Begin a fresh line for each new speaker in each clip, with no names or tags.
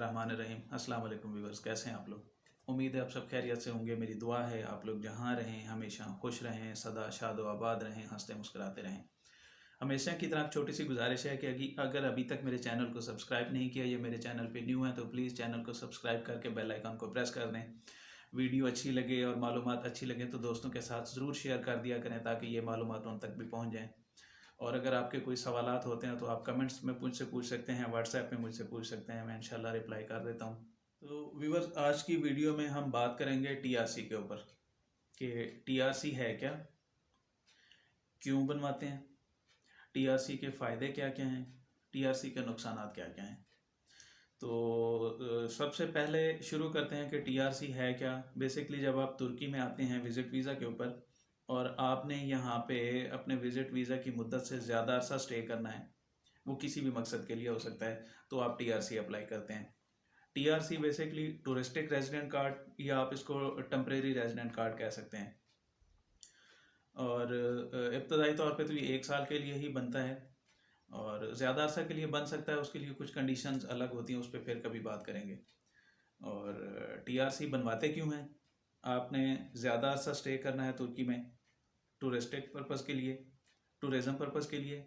बिस्मिल्लाहिर्रहमानिर्रहीम। अस्सलाम वालेकुम व्यूअर्स, कैसे हैं आप लोग? उम्मीद है आप सब खैरियत से होंगे। मेरी दुआ है आप लोग जहाँ रहें हमेशा खुश रहें, सदा शाद व आबाद रहें, हंसते मुस्कुराते रहें। हमेशा की तरह छोटी सी गुजारिश है कि अगर अभी तक मेरे चैनल को सब्सक्राइब नहीं किया या मेरे चैनल पे न्यू है तो प्लीज़ चैनल को सब्सक्राइब करके बेल आइकन को प्रेस कर दें। वीडियो अच्छी लगे और मालूमात अच्छी लगे तो दोस्तों के साथ ज़रूर शेयर कर दिया करें ताकि ये मालूमात उन तक भी पहुँच जाएँ। और अगर आपके कोई सवालात होते हैं तो आप कमेंट्स में मुझसे पूछ सकते हैं, व्हाट्सएप में मुझसे पूछ सकते हैं, मैं इंशाल्लाह रिप्लाई कर देता हूँ। तो व्यूवर्स, आज की वीडियो में हम बात करेंगे टीआरसी के ऊपर कि टीआरसी है क्या, क्यों बनवाते हैं, टीआरसी के फ़ायदे क्या क्या हैं, टीआरसी के नुकसानात क्या क्या हैं। तो सबसे पहले शुरू करते हैं कि टीआरसी है क्या। बेसिकली जब आप तुर्की में आते हैं विज़िट वीज़ा के ऊपर और आपने यहाँ पे अपने विज़िट वीज़ा की मुद्दत से ज़्यादा अरसा स्टे करना है, वो किसी भी मकसद के लिए हो सकता है, तो आप टीआरसी अप्लाई करते हैं। TRC basically touristic resident card या आप इसको टेम्परेरी रेजिडेंट कार्ड कह सकते हैं। और इब्तदाई तौर पे तो ये 1 साल के लिए ही बनता है और ज़्यादा अरसा के लिए बन सकता है, उसके लिए कुछ कंडीशंस अलग होती हैं, उस पर फिर कभी बात करेंगे। और टीआरसी बनवाते क्यों हैं? आपने ज़्यादा अरसा स्टे करना है तुर्की में, टूरिस्टिक पर्पज़ के लिए, टूरिज़म पर्पज़ के लिए,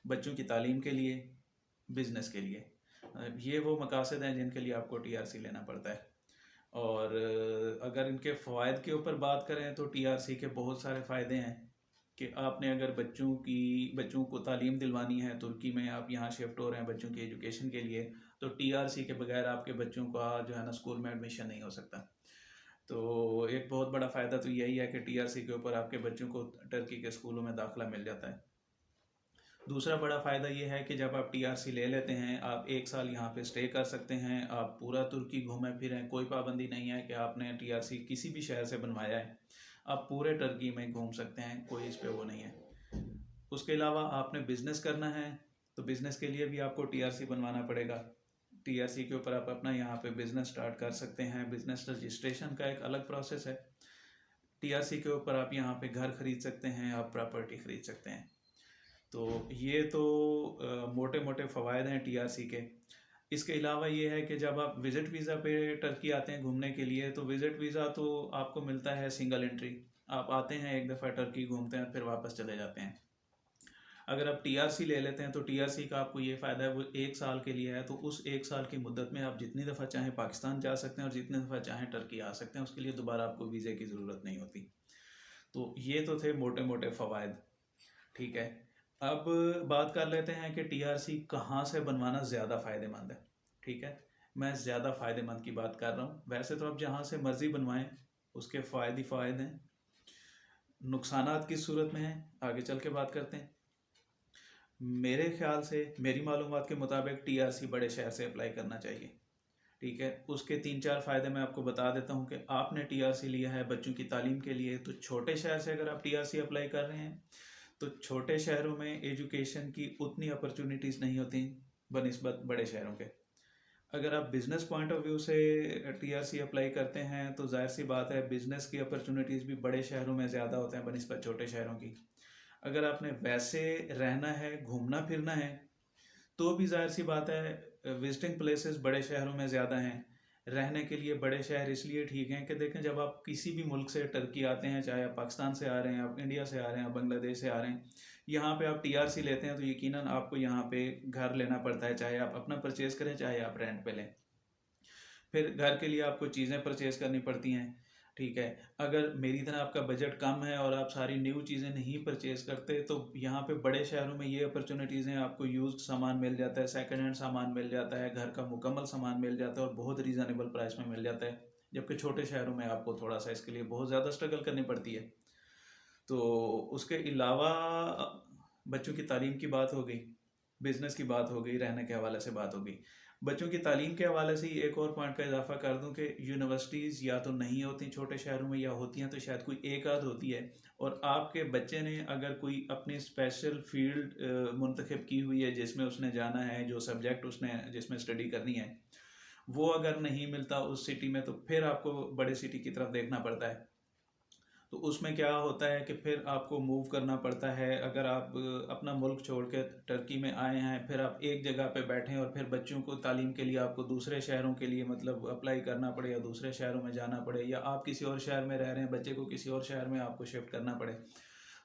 बच्चों की तालीम के लिए, बिज़नेस के लिए। ये वो मकासद हैं जिनके लिए आपको टीआरसी लेना पड़ता है। और अगर इनके फ़वाइद के ऊपर बात करें तो टीआरसी के बहुत सारे फ़ायदे हैं कि आपने अगर बच्चों को तालीम दिलवानी है तुर्की में, आप यहाँ शिफ्ट हो रहे हैं बच्चों की एजुकेशन के लिए, तो टीआरसी के बगैर आपके बच्चों का जो है ना स्कूल में एडमिशन नहीं हो सकता। तो एक बहुत बड़ा फ़ायदा तो यही है कि टीआरसी के ऊपर आपके बच्चों को टर्की के स्कूलों में दाखिला मिल जाता है। दूसरा बड़ा फ़ायदा ये है कि जब आप टीआरसी ले लेते हैं, आप 1 साल यहाँ पे स्टे कर सकते हैं, आप पूरा तुर्की घूमें फिरें, कोई पाबंदी नहीं है कि आपने टीआरसी किसी भी शहर से बनवाया है, आप पूरे टर्की में घूम सकते हैं, कोई इस पे वो नहीं है। उसके अलावा आपने बिज़नेस करना है तो बिज़नेस के लिए भी आपको टीआरसी बनवाना पड़ेगा। टीआरसी के ऊपर आप अपना यहाँ पे बिज़नेस स्टार्ट कर सकते हैं। बिज़नेस रजिस्ट्रेशन का एक अलग प्रोसेस है। टीआरसी के ऊपर आप यहाँ पे घर खरीद सकते हैं, आप प्रॉपर्टी खरीद सकते हैं। तो ये तो मोटे मोटे फ़वायद हैं टीआरसी के। इसके अलावा ये है कि जब आप विज़िट वीज़ा पे टर्की आते हैं घूमने के लिए, तो विज़िट वीज़ा तो आपको मिलता है सिंगल एंट्री। आप आते हैं एक दफ़ा टर्की घूमते हैं फिर वापस चले जाते हैं। अगर आप टीआरसी ले लेते हैं तो टीआरसी का आपको ये फ़ायदा है वो 1 साल के लिए है, तो उस 1 साल की मुद्दत में आप जितनी दफ़ा चाहें पाकिस्तान जा सकते हैं और जितनी दफ़ा चाहें टर्की आ सकते हैं, उसके लिए दोबारा आपको वीज़े की ज़रूरत नहीं होती। तो ये तो थे मोटे मोटे फ़वायद। ठीक है, अब बात कर लेते हैं कि टीआरसी कहाँ से बनवाना ज़्यादा फ़ायदेमंद है। ठीक है, मैं ज़्यादा फ़ायदेमंद की बात कर रहा हूँ। वैसे तो आप जहाँ से मर्ज़ी बनवाएं उसके फ़ायदे ही फ़ायदे हैं। नुकसानात किस सूरत में हैं आगे चल के बात करते हैं। मेरे ख्याल से, मेरी मालूमात के मुताबिक टीआरसी बड़े शहर से अप्लाई करना चाहिए। ठीक है, उसके 3-4 फ़ायदे मैं आपको बता देता हूँ कि आपने टीआरसी लिया है बच्चों की तालीम के लिए, तो छोटे शहर से अगर आप टीआरसी अप्लाई कर रहे हैं तो छोटे शहरों में एजुकेशन की उतनी अपॉर्चुनिटीज़ नहीं होती बनिस्बत बड़े शहरों के। अगर आप बिज़नेस पॉइंट ऑफ व्यू से टीआरसी अप्लाई करते हैं तो जाहिर सी बात है बिज़नेस की अपॉर्चुनिटीज़ भी बड़े शहरों में ज़्यादा होते हैं बनिस्बत छोटे शहरों की। अगर आपने वैसे रहना है, घूमना फिरना है, तो भी जाहिर सी बात है विजिटिंग प्लेसेस बड़े शहरों में ज़्यादा हैं। रहने के लिए बड़े शहर इसलिए ठीक हैं कि देखें, जब आप किसी भी मुल्क से टर्की आते हैं, चाहे आप पाकिस्तान से आ रहे हैं, आप इंडिया से आ रहे हैं, आप बांग्लादेश से आ रहे हैं, यहाँ पे आप टीआरसी लेते हैं तो यकीनन आपको यहाँ पे घर लेना पड़ता है, चाहे आप अपना परचेज़ करें चाहे आप रेंट पे लें। फिर घर के लिए आपको चीज़ें परचेज़ करनी पड़ती हैं। ठीक है, अगर मेरी तरह आपका बजट कम है और आप सारी न्यू चीज़ें नहीं परचेज़ करते तो यहाँ पे बड़े शहरों में ये अपॉर्चुनिटीज़ हैं, आपको यूज्ड सामान मिल जाता है, सेकंड हैंड सामान मिल जाता है, घर का मुकम्मल सामान मिल जाता है और बहुत रीज़नेबल प्राइस में मिल जाता है। जबकि छोटे शहरों में आपको थोड़ा सा इसके लिए बहुत ज़्यादा स्ट्रगल करनी पड़ती है। तो उसके अलावा बच्चों की तालीम की बात हो गई, बिज़नेस की बात हो गई, रहने के हवाले से बात हो गई। बच्चों की तालीम के हवाले से ही एक और पॉइंट का इजाफा कर दूं कि यूनिवर्सिटीज़ या तो नहीं होती छोटे शहरों में, या होती हैं तो शायद कोई एक आध होती है। और आपके बच्चे ने अगर कोई अपनी स्पेशल फील्ड मुंतखब की हुई है जिसमें उसने जाना है, जो सब्जेक्ट उसने जिसमें स्टडी करनी है, वो अगर नहीं मिलता उस सिटी में, तो फिर आपको बड़े सिटी की तरफ देखना पड़ता है। तो उसमें क्या होता है कि फिर आपको मूव करना पड़ता है। अगर आप अपना मुल्क छोड़ के टर्की में आए हैं, फिर आप एक जगह पे बैठें और फिर बच्चों को तालीम के लिए आपको दूसरे शहरों के लिए मतलब अप्लाई करना पड़े या दूसरे शहरों में जाना पड़े, या आप किसी और शहर में रह रहे हैं, बच्चे को किसी और शहर में आपको शिफ्ट करना पड़े,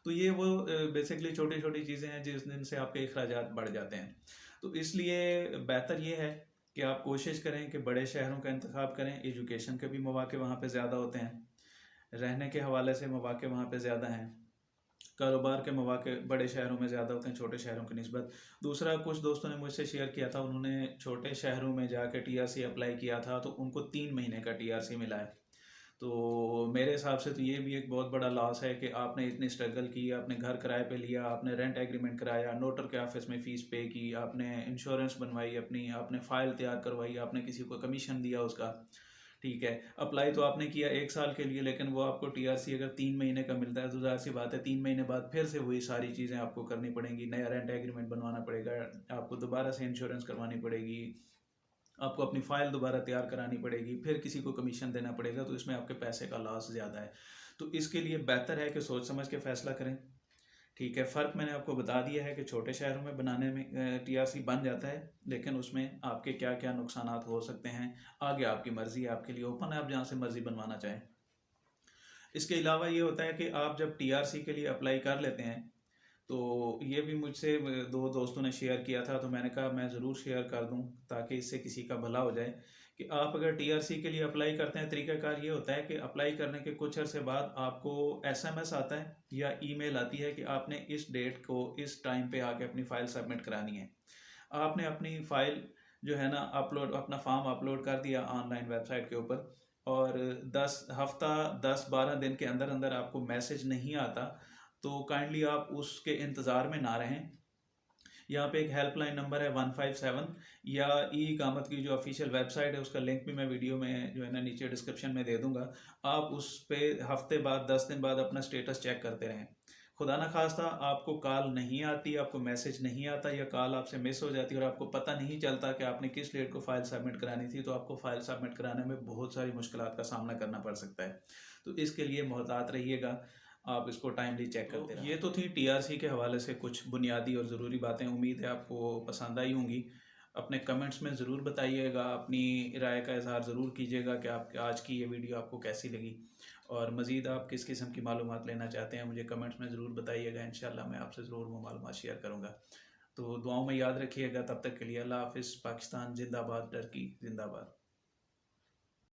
तो ये वो बेसिकली छोटी छोटी चीज़ें हैं जिस दिन से आपके अखराजात बढ़ जाते हैं। तो इसलिए बेहतर ये है कि आप कोशिश करें कि बड़े शहरों का इंतखाब करें। एजुकेशन के भी मौके वहाँ पे ज़्यादा होते हैं, रहने के हवाले से मौके वहाँ पे ज़्यादा हैं, कारोबार के मौके बड़े शहरों में ज़्यादा होते हैं छोटे शहरों की निस्बत। दूसरा, कुछ दोस्तों ने मुझसे शेयर किया था, उन्होंने छोटे शहरों में जाकर टीआरसी अप्लाई किया था तो उनको 3 महीने का टीआरसी मिला है। तो मेरे हिसाब से तो ये भी एक बहुत बड़ा लॉस है कि आपने इतनी स्ट्रगल की, आपने घर किराए पे लिया, आपने रेंट एग्रीमेंट कराया, नोटर के ऑफिस में फ़ीस पे की, आपने इंश्योरेंस बनवाई अपनी, आपने फ़ाइल तैयार करवाई, आपने किसी को कमीशन दिया उसका, ठीक है। अप्लाई तो आपने किया 1 साल के लिए, लेकिन वो आपको टीआरसी अगर 3 महीने का मिलता है तो ज़ाहिर सी बात है 3 महीने बाद फिर से वही सारी चीज़ें आपको करनी पड़ेंगी। नया रेंट एग्रीमेंट बनवाना पड़ेगा, आपको दोबारा से इंश्योरेंस करवानी पड़ेगी, आपको अपनी फ़ाइल दोबारा तैयार करानी पड़ेगी, फिर किसी को कमीशन देना पड़ेगा, तो इसमें आपके पैसे का लॉस ज़्यादा है। तो इसके लिए बेहतर है कि सोच समझ के फ़ैसला करें, ठीक है। फ़र्क मैंने आपको बता दिया है कि छोटे शहरों में बनाने में टीआरसी बन जाता है, लेकिन उसमें आपके क्या क्या नुकसानात हो सकते हैं, आगे आपकी मर्ज़ी है, आपके लिए ओपन है, आप जहाँ से मर्ज़ी बनवाना चाहें। इसके अलावा ये होता है कि आप जब टीआरसी के लिए अप्लाई कर लेते हैं, तो ये भी मुझसे दो दोस्तों ने शेयर किया था, तो मैंने कहा मैं ज़रूर शेयर कर दूं ताकि इससे किसी का भला हो जाए, कि आप अगर टीआरसी के लिए अप्लाई करते हैं, तरीकाकार ये होता है कि अप्लाई करने के कुछ अर्से बाद आपको एसएमएस आता है या ईमेल आती है कि आपने इस डेट को इस टाइम पे आके अपनी फ़ाइल सबमिट करानी है। आपने अपनी फ़ाइल जो है ना अपलोड, अपना फॉर्म अपलोड कर दिया ऑनलाइन वेबसाइट के ऊपर, और 10 12 दिन के अंदर अंदर आपको मैसेज नहीं आता, तो काइंडली आप उसके इंतज़ार में ना रहें। यहाँ पे एक हेल्पलाइन नंबर है 157, या ई इकामत की जो ऑफिशियल वेबसाइट है उसका लिंक भी मैं वीडियो में जो है ना नीचे डिस्क्रिप्शन में दे दूंगा। आप उस पे हफ्ते बाद 10 दिन बाद अपना स्टेटस चेक करते रहें। खुदा ना खास्ता आपको कॉल नहीं आती, आपको मैसेज नहीं आता, या कॉल आपसे मिस हो जाती है और आपको पता नहीं चलता कि आपने किस डेट को फ़ाइल सबमिट करानी थी, तो आपको फ़ाइल सबमिट कराने में बहुत सारी मुश्किलात का सामना करना पड़ सकता है। तो इसके लिए मोहतात रहिएगा, आप इसको टाइमली चेक करते रहें। ये तो थी टीआरसी के हवाले से कुछ बुनियादी और ज़रूरी बातें, उम्मीद है आपको पसंद आई होंगी। अपने कमेंट्स में ज़रूर बताइएगा, अपनी राय का इजहार ज़रूर कीजिएगा कि आप आज की ये वीडियो आपको कैसी लगी, और मज़ीद आप किस किस्म की मालूमात लेना चाहते हैं मुझे कमेंट्स में ज़रूर बताइएगा। इंशाल्लाह मैं आपसे ज़रूर वो मालूमात शेयर करूँगा। तो दुआओं में याद रखिएगा, तब तक के लिए अल्लाह हाफ़िज़। पाकिस्तान जिंदाबाद, टर्की जिंदाबाद।